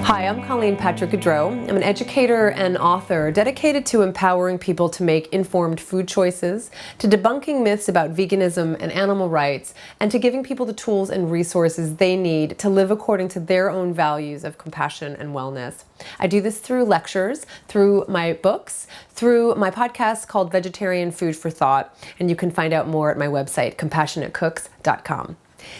Hi, I'm Colleen Patrick-Goudreau. I'm an educator and author dedicated to empowering people to make informed food choices, to debunking myths about veganism and animal rights, and to giving people the tools and resources they need to live according to their own values of compassion and wellness. I do this through lectures, through my books, through my podcast called Vegetarian Food for Thought, and you can find out more at my website, compassionatecooks.com.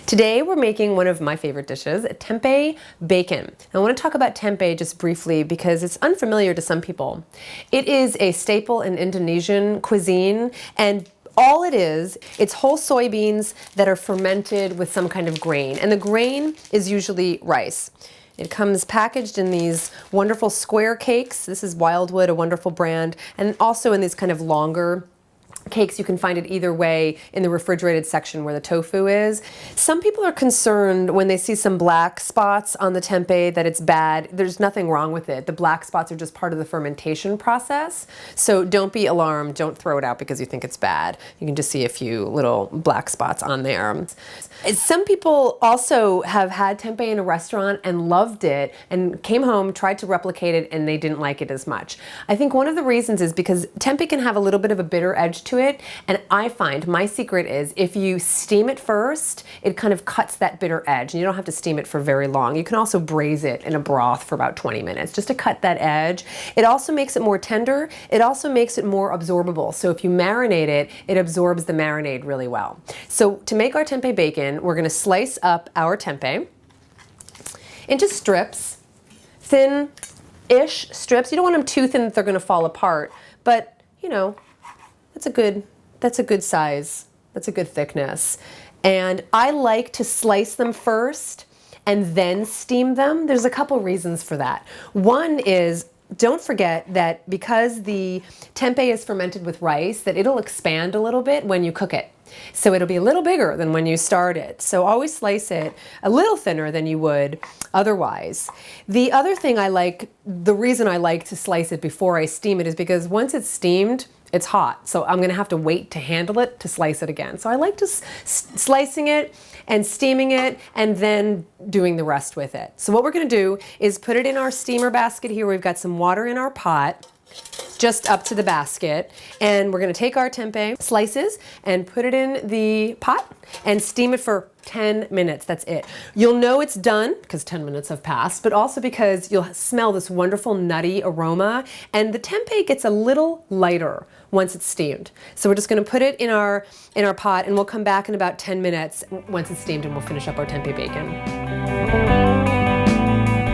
Today we're making one of my favorite dishes, tempeh bacon. I want to talk about tempeh just briefly because it's unfamiliar to some people. It is a staple in Indonesian cuisine, and all it is, it's whole soybeans that are fermented with some kind of grain, and the grain is usually rice. It comes packaged in these wonderful square cakes. This is Wildwood, a wonderful brand, and also in these kind of longer cakes. You can find it either way in the refrigerated section where the tofu is. Some people are concerned when they see some black spots on the tempeh that it's bad. There's nothing wrong with it. The black spots are just part of the fermentation process. So don't be alarmed. Don't throw it out because you think it's bad. You can just see a few little black spots on there. Some people also have had tempeh in a restaurant and loved it and came home, tried to replicate it, and they didn't like it as much. I think one of the reasons is because tempeh can have a little bit of a bitter edge to it, and I find my secret is if you steam it first, it kind of cuts that bitter edge, and you don't have to steam it for very long. You can also braise it in a broth for about 20 minutes just to cut that edge. It also makes it more tender. It also makes it more absorbable. So if you marinate it, it absorbs the marinade really well. So to make our tempeh bacon, we're going to slice up our tempeh into strips, thin-ish strips. You don't want them too thin that they're going to fall apart, but you know, that's a good size. That's a good thickness. And I like to slice them first and then steam them. There's a couple reasons for that. One is, don't forget that because the tempeh is fermented with rice, that it'll expand a little bit when you cook it. So it'll be a little bigger than when you start it. So always slice it a little thinner than you would otherwise. The other thing the reason I like to slice it before I steam it is because once it's steamed, it's hot. So I'm going to have to wait to handle it to slice it again. So I like to slicing it and steaming it and then doing the rest with it. So what we're going to do is put it in our steamer basket here. We've got some water in our pot, just up to the basket, and we're going to take our tempeh slices and put it in the pot and steam it for 10 minutes. That's it. You'll know it's done because 10 minutes have passed, but also because you'll smell this wonderful nutty aroma, and the tempeh gets a little lighter once it's steamed. So we're just going to put it in our pot, and we'll come back in about 10 minutes once it's steamed, and we'll finish up our tempeh bacon.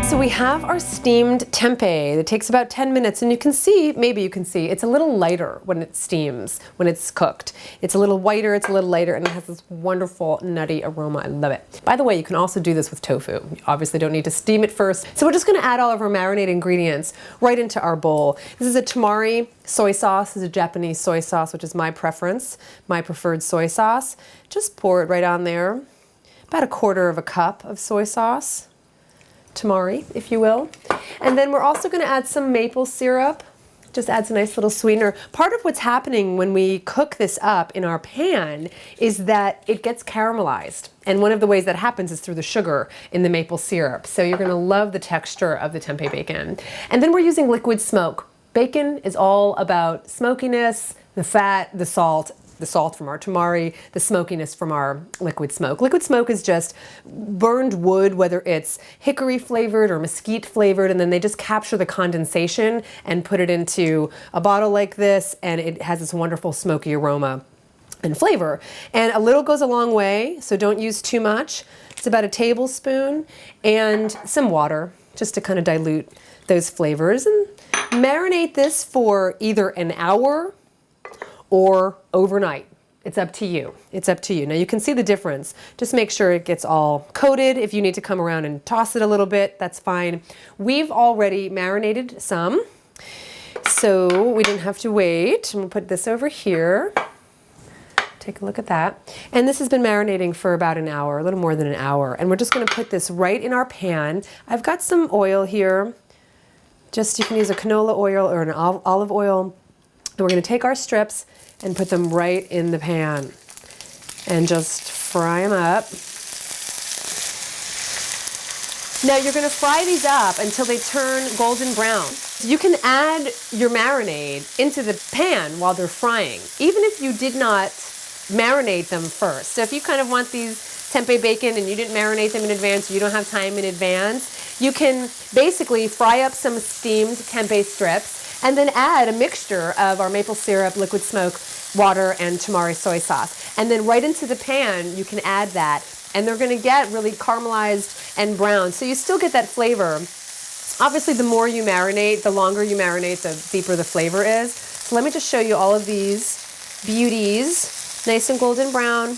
So we have our steamed tempeh. It takes about 10 minutes, and maybe you can see, it's a little lighter when it steams, when it's cooked. It's a little whiter, it's a little lighter, and it has this wonderful nutty aroma. I love it. By the way, you can also do this with tofu. You obviously don't need to steam it first. So we're just gonna add all of our marinade ingredients right into our bowl. This is a tamari soy sauce. This is a Japanese soy sauce, which is my preference, my preferred soy sauce. Just pour it right on there. About 1/4 cup of soy sauce. Tamari, if you will. And then we're also going to add some maple syrup. Just adds a nice little sweetener. Part of what's happening when we cook this up in our pan is that it gets caramelized. And one of the ways that happens is through the sugar in the maple syrup. So you're going to love the texture of the tempeh bacon. And then we're using liquid smoke. Bacon is all about smokiness, the fat, the salt from our tamari, the smokiness from our liquid smoke. Liquid smoke is just burned wood, whether it's hickory flavored or mesquite flavored, and then they just capture the condensation and put it into a bottle like this, and it has this wonderful smoky aroma and flavor. And a little goes a long way, so don't use too much. It's about 1 tablespoon and some water just to kind of dilute those flavors. And marinate this for either an hour or overnight. It's up to you. It's up to you. Now you can see the difference. Just make sure it gets all coated. If you need to come around and toss it a little bit, that's fine. We've already marinated some, so we didn't have to wait. And we'll put this over here. Take a look at that. And this has been marinating for about an hour, a little more than an hour. And we're just going to put this right in our pan. I've got some oil here. You can use a canola oil or an olive oil. And we're going to take our strips and put them right in the pan and just fry them up. Now you're going to fry these up until they turn golden brown. You can add your marinade into the pan while they're frying, even if you did not marinate them first. So if you kind of want these tempeh bacon and you didn't marinate them in advance, or you don't have time in advance, you can basically fry up some steamed tempeh strips and then add a mixture of our maple syrup, liquid smoke, water, and tamari soy sauce. And then right into the pan, you can add that. And they're going to get really caramelized and brown. So you still get that flavor. Obviously, the more you marinate, the longer you marinate, the deeper the flavor is. So let me just show you all of these beauties. Nice and golden brown.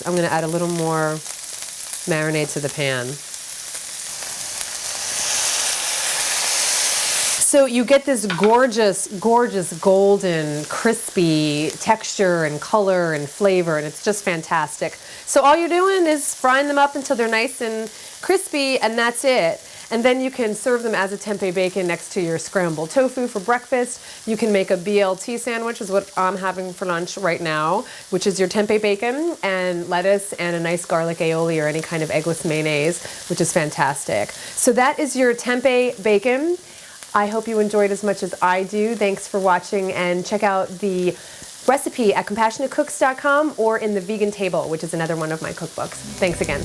I'm going to add a little more marinade to the pan. So you get this gorgeous, gorgeous golden, crispy texture and color and flavor, and it's just fantastic. So all you're doing is frying them up until they're nice and crispy, and that's it. And then you can serve them as a tempeh bacon next to your scrambled tofu for breakfast. You can make a BLT sandwich, which is what I'm having for lunch right now, which is your tempeh bacon and lettuce and a nice garlic aioli or any kind of eggless mayonnaise, which is fantastic. So that is your tempeh bacon. I hope you enjoyed as much as I do. Thanks for watching, and check out the recipe at compassionatecooks.com or in the Vegan Table, which is another one of my cookbooks. Thanks again.